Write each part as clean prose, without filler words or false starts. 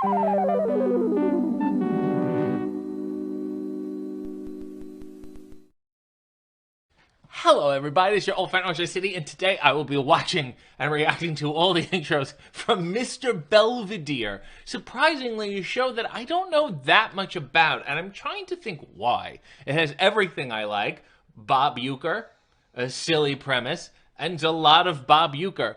Hello everybody, it's your old friend Ocean City, and today I will be watching and reacting to all the intros from Mr. Belvedere. Surprisingly, a show that I don't know that much about, and I'm trying to think why. It has everything I like: Bob Uecker, a silly premise, and a lot of Bob Uecker.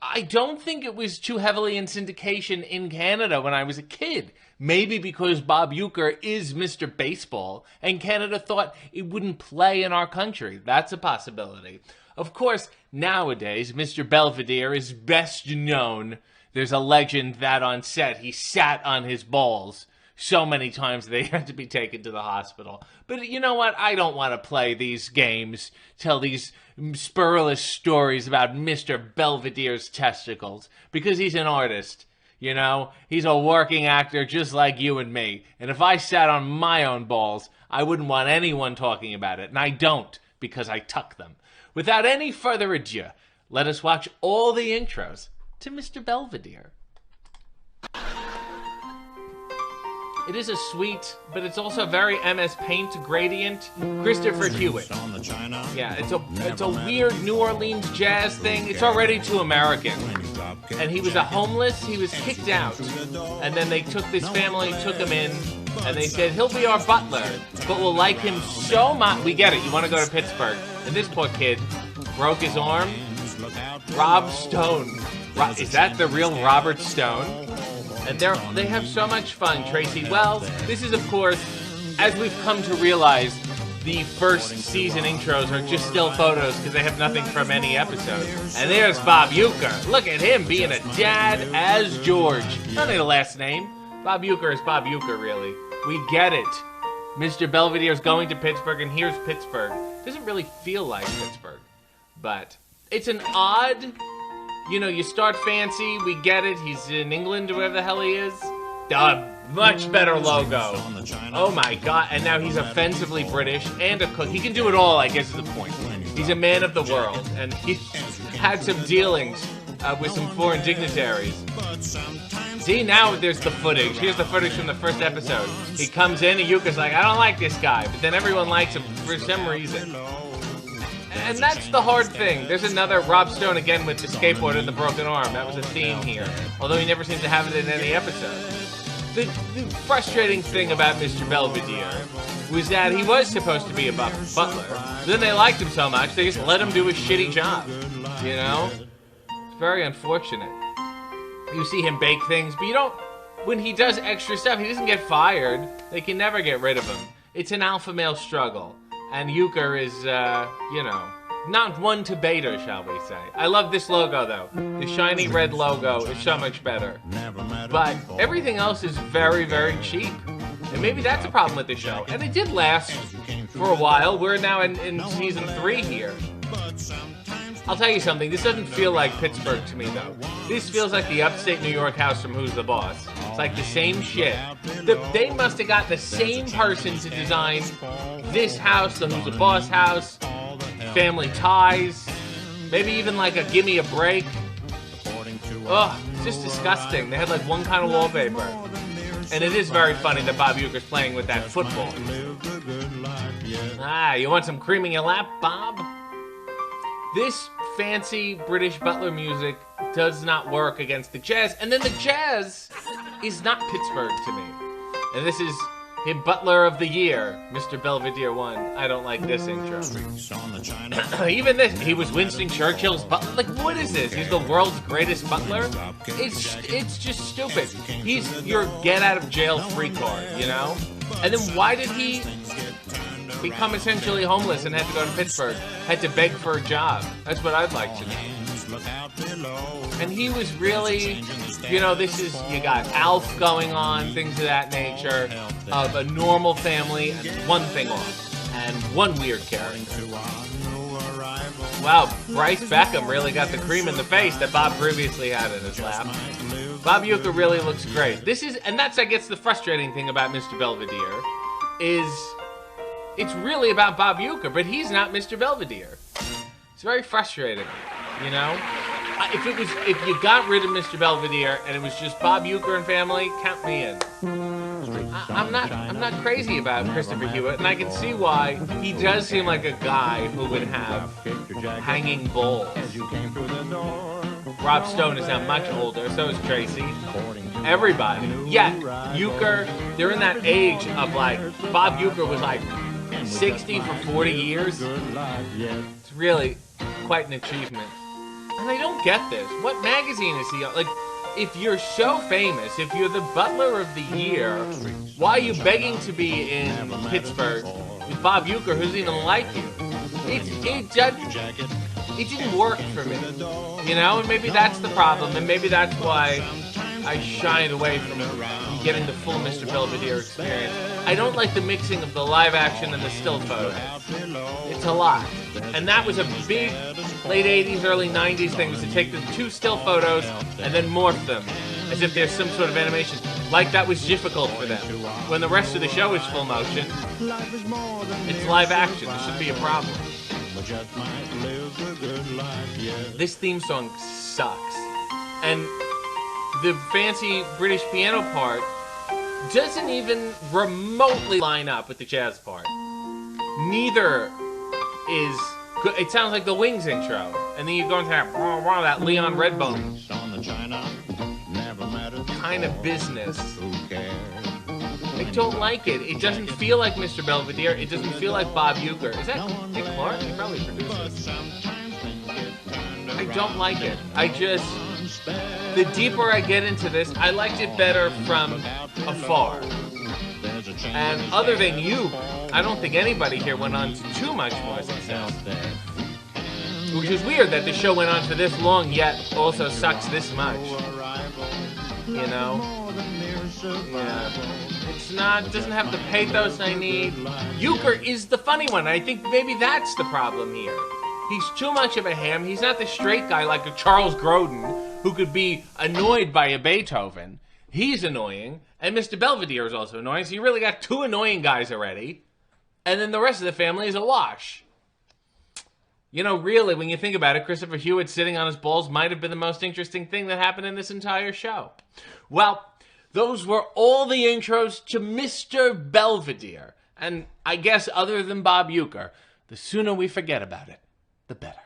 I don't think it was too heavily in syndication in Canada when I was a kid. Maybe because Bob Uecker is Mr. Baseball, and Canada thought it wouldn't play in our country. That's a possibility. Of course, nowadays, Mr. Belvedere is best known. There's a legend that on set he sat on his balls so many times they had to be taken to the hospital. But you know what? I don't want to play these games, tell these scurrilous stories about Mr. Belvedere's testicles, because he's an artist. You know, he's a working actor just like you and me. And if I sat on my own balls, I wouldn't want anyone talking about it. And I don't, because I tuck them. Without any further ado, let us watch all the intros to Mr. Belvedere. It is a sweet, but it's also very MS Paint gradient. Christopher Hewitt. Yeah, it's a weird New Orleans jazz thing. It's already too American. And he was a homeless, he was kicked out. And then they took this family, took him in, and they said, he'll be our butler, but we'll like him so much. We get it, you want to go to Pittsburgh. And this poor kid broke his arm. Rob Stone. Is that the real Robert Stone? And they have so much fun. Tracy Wells. This is, of course, as we've come to realize, the first season intros are just still photos because they have nothing from any episode. And there's Bob Uecker. Look at him being a dad as George. Not a last name. Bob Uecker is Bob Uecker, really. We get it. Mr. Belvedere's going to Pittsburgh, and here's Pittsburgh. Doesn't really feel like Pittsburgh, but it's an odd... You know, you start fancy, we get it, he's in England or wherever the hell he is. Much better logo. Oh my god, and now he's offensively British and a cook. He can do it all, I guess is the point. He's a man of the world, and he's had some dealings with some foreign dignitaries. See, now there's the footage. Here's the footage from the first episode. He comes in and Uecker's like, I don't like this guy, but then everyone likes him for some reason. And that's the hard thing. There's another Rob Stone again with the skateboard and the broken arm. That was a theme here. Although he never seems to have it in any episode. The frustrating thing about Mr. Belvedere was that he was supposed to be a butler. Then they liked him so much, they just let him do a shitty job. You know? It's very unfortunate. You see him bake things, but you don't... When he does extra stuff, he doesn't get fired. They can never get rid of him. It's an alpha male struggle. And Uecker is, you know, not one to beta, shall we say. I love this logo, though. The shiny red logo is so much better. But everything else is very, very cheap. And maybe that's a problem with the show. And it did last for a while. We're now in season 3 here. I'll tell you something, this doesn't feel like Pittsburgh to me, though. This feels like the upstate New York house from Who's the Boss. It's like the same shit. They must have got the same person to design this house, the Who's the Boss house, Family Ties, maybe even like a Gimme a Break. Ugh, it's just disgusting. They had like one kind of wallpaper. And it is very funny that Bob Uecker's playing with that football. Ah, you want some cream in your lap, Bob? This fancy British butler music does not work against the jazz. And then the jazz is not Pittsburgh to me. And this is him Butler of the Year, Mr. Belvedere 1. I don't like this intro. Even this, he was Winston Churchill's butler. Like, what is this? He's the world's greatest butler? It's just stupid. He's your get out of jail free card, you know? And then why did he become essentially homeless and had to go to Pittsburgh? Had to beg for a job. That's what I'd like to know. And he was really, you know, this is, you got Alf going on, things of that nature, of a normal family, and one thing off, and one weird character. Wow, Bryce Beckham really got the cream in the face that Bob previously had in his lap. Bob Uecker really looks great. This is, and that's, I guess, the frustrating thing about Mr. Belvedere, is it's really about Bob Uecker, but he's not Mr. Belvedere. It's very frustrating, you know? if you got rid of Mr. Belvedere and it was just Bob Uecker and family, count me in. I'm not crazy about Christopher Hewitt, and I can see why. He does seem like a guy who would have hanging balls. Rob Stone is now much older, so is Tracy. Everybody. Yeah, Uecker, they're in that age of like, Bob Uecker was like 60 for 40 years. It's really quite an achievement. And I don't get this. What magazine is he on? Like, if you're so famous, if you're the Butler of the Year, why are you begging to be in Pittsburgh with Bob Uecker, who doesn't even like you? It didn't work for me, you know? And maybe that's the problem, and maybe that's why I shied away from getting the full Mr. Belvedere experience. I don't like the mixing of the live action and the still photos. It's a lot. And that was a big late 80s, early 90s thing, was to take the two still photos and then morph them as if there's some sort of animation. Like that was difficult for them. When the rest of the show is full motion, it's live action. There shouldn't be a problem. This theme song sucks. And the fancy British piano part doesn't even remotely line up with the jazz part. Neither is good. It sounds like the Wings intro. And then you go into that Leon Redbone kind of business. I don't like it. It doesn't feel like Mr. Belvedere. It doesn't feel like Bob Uecker. Is that Dick Clark? He probably produced it. I don't like it. The deeper I get into this, I liked it better from afar. And other than you, I don't think anybody here went on to too much more success. Which is weird that the show went on for this long, yet also sucks this much. You know? Yeah. It doesn't have the pathos I need. Uecker is the funny one. I think maybe that's the problem here. He's too much of a ham. He's not the straight guy like a Charles Grodin who could be annoyed by a Beethoven. He's annoying, and Mr. Belvedere is also annoying, so you really got two annoying guys already, and then the rest of the family is a wash. You know, really, when you think about it, Christopher Hewitt sitting on his balls might have been the most interesting thing that happened in this entire show. Well, those were all the intros to Mr. Belvedere, and I guess other than Bob Uecker, the sooner we forget about it, the better.